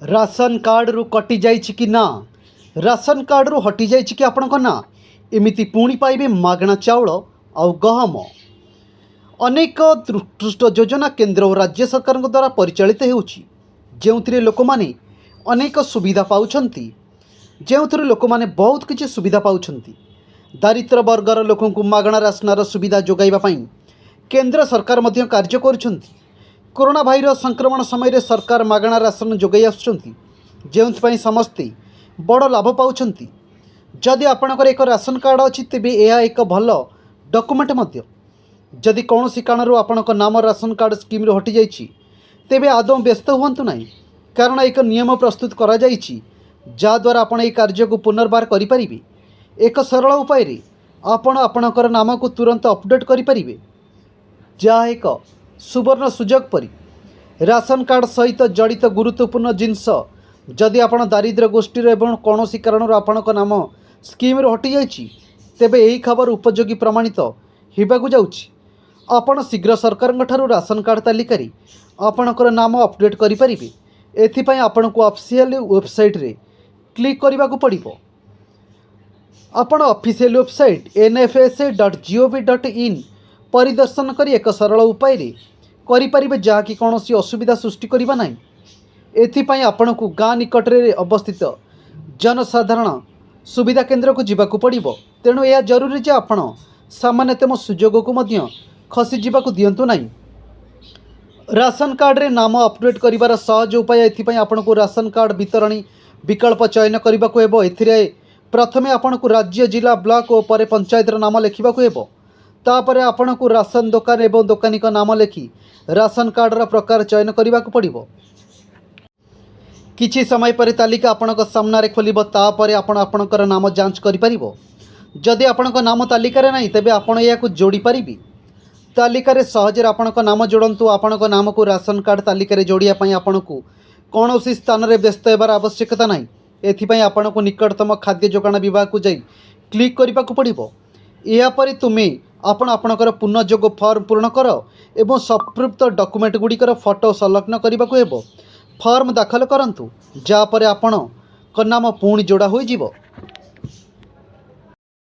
Ration card रु कटि जाइछि कि ना, राशन कार्ड रु हटि जाइछि कि आपणक ना, एमिति पुणी पाइबे मागणा चाउल आउ गहम। अनेक उत्कृष्ट योजना केंद्र और राज्य सरकार द्वारा परिचालित होउछि, जेउथिरे लोकमाने अनेक सुविधा पाउछंती, जेउथिरे लोकमाने बहुत किछि सुविधा पाउछंती। दारिद्र वर्गर लोकंकु मागणा राशनर सुविधा जोगाइबा पई केंद्र सरकार मध्य कार्य करुछंती। कोरोना भाइरस संक्रमण समय सरकार मागणा राशन जोगाई आसुछंती, जेउथिपाई समस्ते बड़ लाभ पाउछंती। जदि आपणकर एक राशन कार्ड अछि तेबे यह एक भल डॉक्यूमेंट मध्य। जदि कौनसी कारणरू आपणक नाम राशन कार्ड स्कीम रे हटि जाइछि तेबे आदौ व्यस्त हुअन्तु नाही, कारण एक नियम प्रस्तुत करा जाइछि जहाद्वारा आपण यह कार्य को पुनर्बार करिपारिबे। एक सरल उपाय रे आपण आपणकर नाम को तुरंत अपडेट करिपारिबे, जहा एक सुवर्ण सुजोग परी। राशन कार्ड सहित जड़ित गुरुत्वपूर्ण जिनस जदि आपण दारिद्र्य गोष्ठी एवं कौन कारण आपणक नाम स्कीम रे हटि जाइछि तेबे यही खबर उपयोगी प्रमाणित होगाकू जाउछि। आपण शीघ्र सरकार ठारू राशन कार्ड तालिका आपणकर नाम अपडेट करिपारिबे। एथिपाई आपणको ऑफिशियल वेबसाइट रे क्लिक करबाकू पड़िबो। आपण ऑफिशियल वेबसाइट nfsa.gov.in परिदर्शन करी एक सरल उपाय रे करिपारिबे, जहाँकि कौनसी असुविधा सृष्टि करिबा नाही। एथिपाई आपणको गाँ निकट रे अवस्थित जनसाधारण सुविधा केंद्र को जीवाकू पड़िबो। तेणु यह जरूरी जे आपण सामान्यतम सुजोग को मध्य खसी जीवाकू दियंतु नाही। राशन कार्ड रे नाम अपडेट करिवार सहज उपाय। एथिपाई आपणको राशन कार्ड वितरणी विकल्प चयन करिबाकू हेबो। एथिरे प्रथमे आपणको राज्य, जिला, ब्लॉक और परे पंचायत नाम लिखिबाकू हेबो। तापरे आपणको राशन दुकान एवं दुकानी का नाम लिखि राशन कार्ड रा प्रकार चयन करिबाकू पड़िबो। किछि समय पर तालिका आपणक सामने खोलिबो। तापरे आपण आपणकर नाम जांच करिपारिबो। जदि आपणक नाम तालिका रे नाही तेबे आपण याकू जोड़ी पारिबे। तालिका रे सहज आपणक नाम जोड़ंतु। आपणक नाम को राशन कार्ड तालिका रे जोड़िया पई आपणको कौनसी स्थान रे व्यस्त हेबार आवश्यकता नाही। एथिपाई आपणको निकटतम खाद्य जोगाण विभाग को जाई क्लिक करिबाकू पड़िबो। या परे तुमे आपण आपणकर पुनर्जोग फॉर्म पूर्ण कर एवं संपृक्त डॉक्यूमेंट गुड़िकर फोटो संलग्न करिबाकू हेबो। फॉर्म दाखल करंतु, जहाँ पर आपण नाम पुणी जोड़ा होई जिवो।